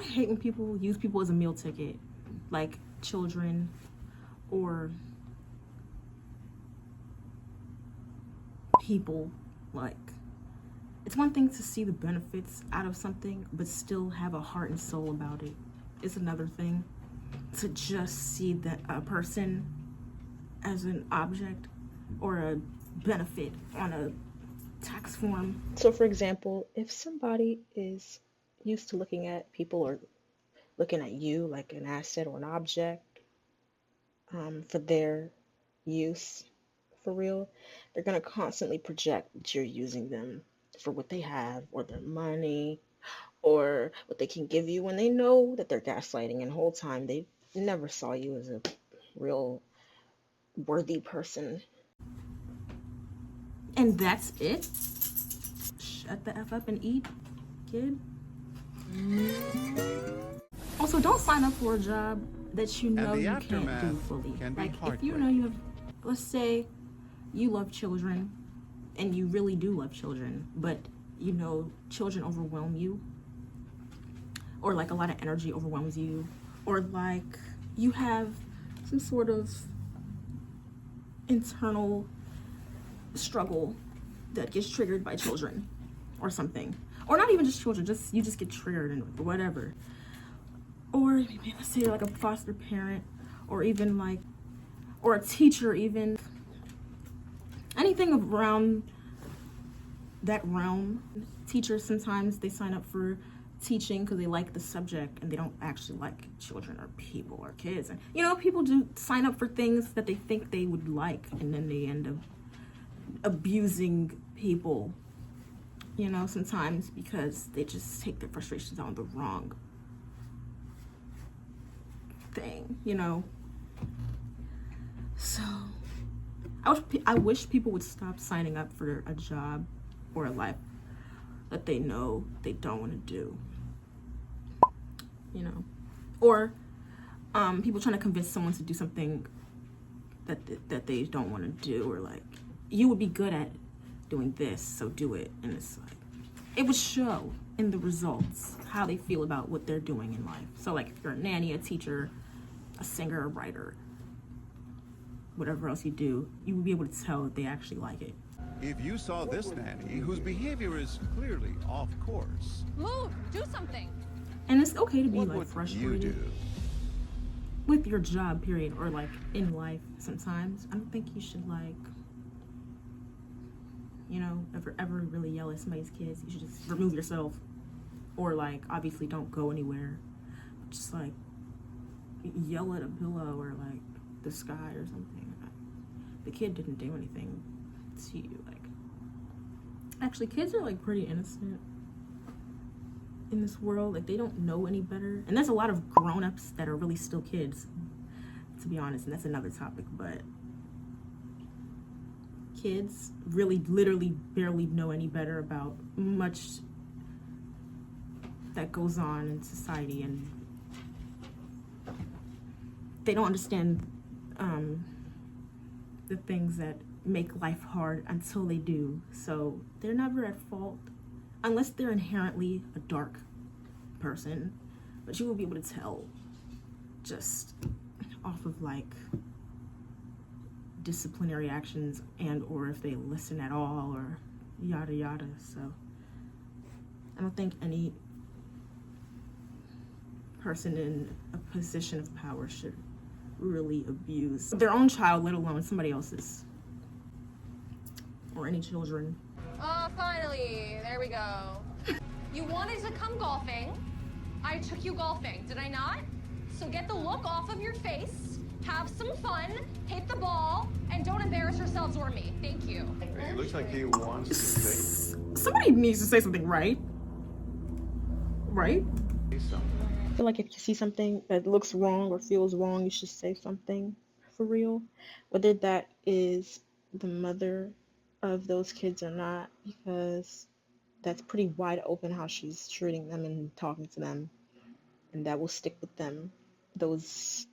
hate when people use people as a meal ticket, like children or people. Like, it's one thing to see the benefits out of something, but still have a heart and soul about it. It's another thing to just see a person as an object or a benefit on a tax form. So, for example, if somebody is used to looking at people or looking at you like an asset or an object for their use, for real, they're going to constantly project that you're using them for what they have or their money or what they can give you when they know that they're gaslighting, and the whole time they never saw you as a real worthy person. And that's it? Shut the F up and eat, kid. Also, don't sign up for a job that you know you can't do fully. Like, if you know you have, let's say you love children and you really do love children, but you know children overwhelm you, or like a lot of energy overwhelms you, or like you have some sort of internal struggle that gets triggered by children or something, or not even just children, just you just get triggered and whatever. Or maybe let's say you're like a foster parent, or even like, or a teacher, even anything around that realm. Teachers, sometimes they sign up for teaching because they like the subject and they don't actually like children or people or kids. And you know, people do sign up for things that they think they would like, and then they end up abusing people, you know, sometimes because they just take their frustrations on the wrong thing, you know. So I wish people would stop signing up for a job or a life that they know they don't want to do, you know, or people trying to convince someone to do something that they don't want to do, or like, you would be good at doing this, so do it. And it's like, it would show in the results how they feel about what they're doing in life. So like, if you're a nanny, a teacher, a singer, a writer, whatever else you do, you would be able to tell that they actually like it. If you saw this nanny whose behavior is clearly off course, move, do something. And it's okay to be what like would frustrated you do? with your job, period, or like in life sometimes. I don't think you should, like, you know, ever really yell at somebody's kids. You should just remove yourself, or like, obviously don't go anywhere. Just like yell at a pillow or like the sky or something. The kid didn't do anything to you. Like, actually, kids are like pretty innocent in this world. Like, they don't know any better, and there's a lot of grown-ups that are really still kids, to be honest, and that's another topic. But kids really literally barely know any better about much that goes on in society, and they don't understand the things that make life hard until they do. So they're never at fault unless they're inherently a dark person, but you will be able to tell just off of like disciplinary actions, and or if they listen at all, or yada yada. So I don't think any person in a position of power should really abuse their own child, let alone somebody else's, or any children. Oh, finally, there we go. You wanted to come golfing. I took you golfing, did I not? So get the look off of your face, have some fun, hit the ball, and don't embarrass yourselves or me. Thank you. Hey, it looks like he wants to say Somebody needs to say something, right? Right? something. I feel like if you see something that looks wrong or feels wrong, you should say something, for real. Whether that is the mother of those kids or not, because that's pretty wide open how she's treating them and talking to them, and that will stick with them. Those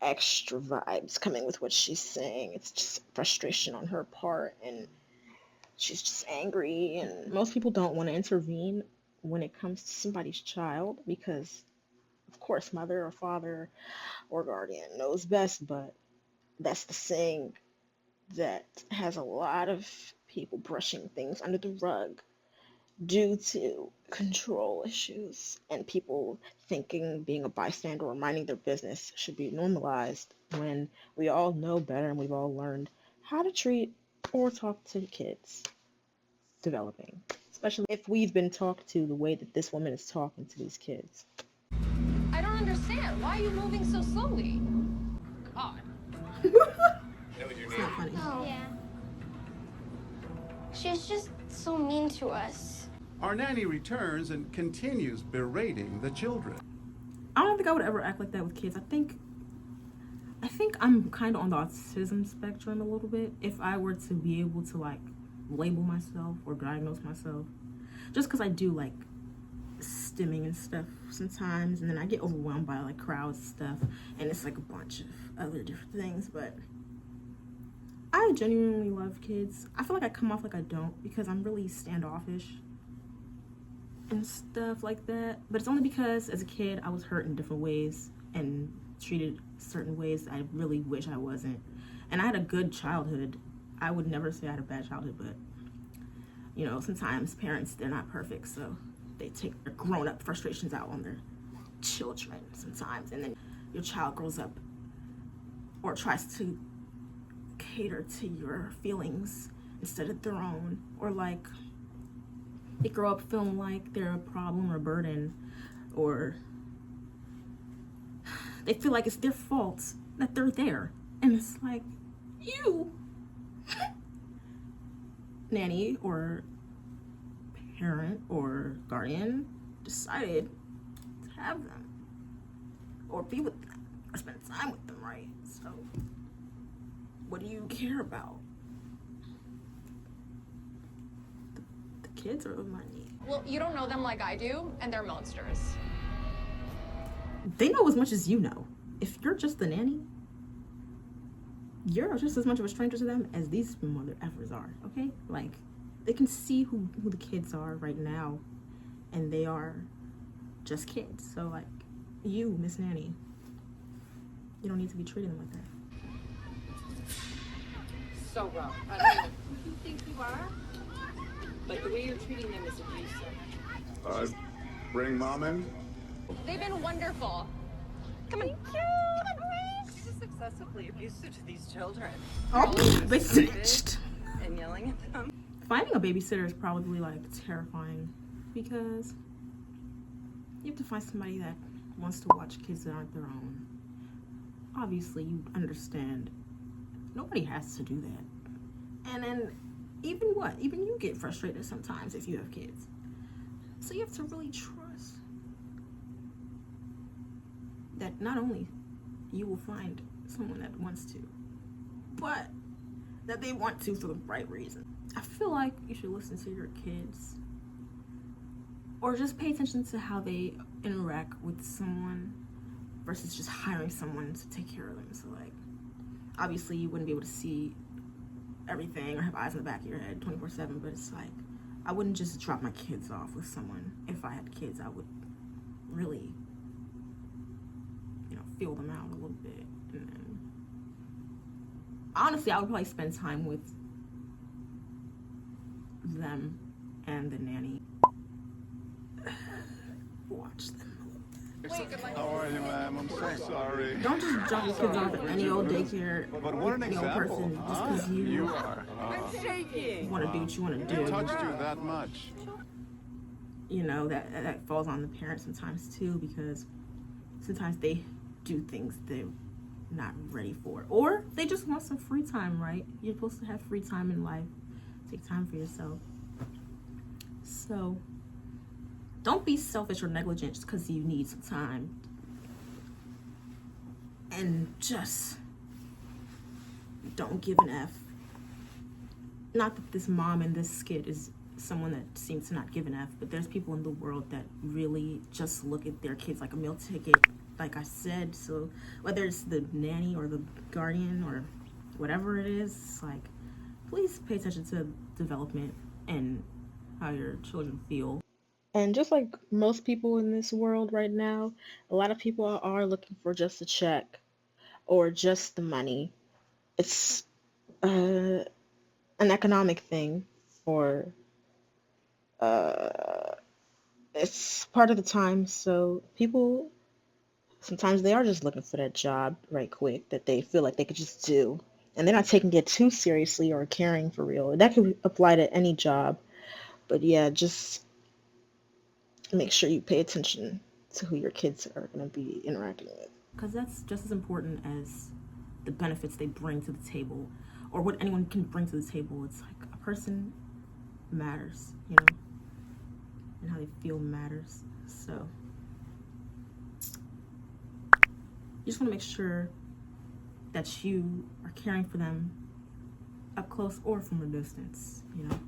extra vibes coming with what she's saying. It's just frustration on her part, and she's just angry, and most people don't want to intervene when it comes to somebody's child, because of course mother or father or guardian knows best, but that's the saying that has a lot of people brushing things under the rug due to control issues and people thinking being a bystander or minding their business should be normalized when we all know better and we've all learned how to treat or talk to kids developing, especially if we've been talked to the way that this woman is talking to these kids. I don't understand. Why are you moving so slowly? God. It's not funny. Oh. Yeah. She's just so mean to us. Our nanny returns and continues berating the children. I don't think I would ever act like that with kids. I think I'm kind of on the autism spectrum a little bit. If I were to be able to like label myself or diagnose myself, just because I do like stimming and stuff sometimes, and then I get overwhelmed by like crowds and stuff, and it's like a bunch of other different things. But I genuinely love kids. I feel like I come off like I don't because I'm really standoffish and stuff like that. But it's only because as a kid I was hurt in different ways and treated certain ways that I really wish I wasn't. And I had a good childhood. I would never say I had a bad childhood, but you know, sometimes parents, they're not perfect, so they take their grown-up frustrations out on their children sometimes, and then your child grows up or tries to cater to your feelings instead of their own, or like they grow up feeling like they're a problem or a burden, or they feel like it's their fault that they're there, and it's like, you nanny or parent or guardian decided to have them or be with them or spend time with them, right? So what do you care about? The kids or the money? Well, you don't know them like I do, and they're monsters. They know as much as you know. If you're just the nanny, you're just as much of a stranger to them as these mother effers are, okay? Like, they can see who the kids are right now, and they are just kids. So, like, you, Miss Nanny, you don't need to be treating them like that. So wrong. I don't know who you think you are, but the way you're treating them is abusive. Bring mom in. They've been wonderful. Come on. She's just excessively abusive to these children. Oh, they snitched. And yelling at them. Finding a babysitter is probably like terrifying because you have to find somebody that wants to watch kids that aren't their own. Obviously, you understand nobody has to do that. And then even you get frustrated sometimes if you have kids. So you have to really trust that not only you will find someone that wants to, but that they want to for the right reason. I feel like you should listen to your kids or just pay attention to how they interact with someone versus just hiring someone to take care of them. So like, obviously you wouldn't be able to see everything or have eyes in the back of your head 24/7, but it's like, I wouldn't just drop my kids off with someone. If I had kids, I would really, feel them out a little bit. And then, honestly, I would probably spend time with them and the nanny. Watch them a little bit. How are you, ma'am? I'm so sorry. Don't just drop your kids off at any old daycare But what an with any old example. person just because you are. Shaking. want to do what you want to Who do. touched you that much? That falls on the parents sometimes too, because sometimes they do things they're not ready for, or they just want some free time, right? You're supposed to have free time in life. Take time for yourself. So don't be selfish or negligent just because you need some time, and just don't give an F. Not that this mom in this skit is someone that seems to not give an F, but there's people in the world that really just look at their kids like a meal ticket, like I said. So whether it's the nanny or the guardian or whatever it is, it's like, please pay attention to development and how your children feel. And just like most people in this world right now, a lot of people are looking for just a check or just the money. It's an economic thing, or uh, it's part of the time. So people sometimes they are just looking for that job right quick that they feel like they could just do. And they're not taking it too seriously or caring for real. That could apply to any job. But yeah, just make sure you pay attention to who your kids are going to be interacting with. Because that's just as important as the benefits they bring to the table or what anyone can bring to the table. It's like a person matters, you know, and how they feel matters. So you just want to make sure that you are caring for them up close or from a distance, you know.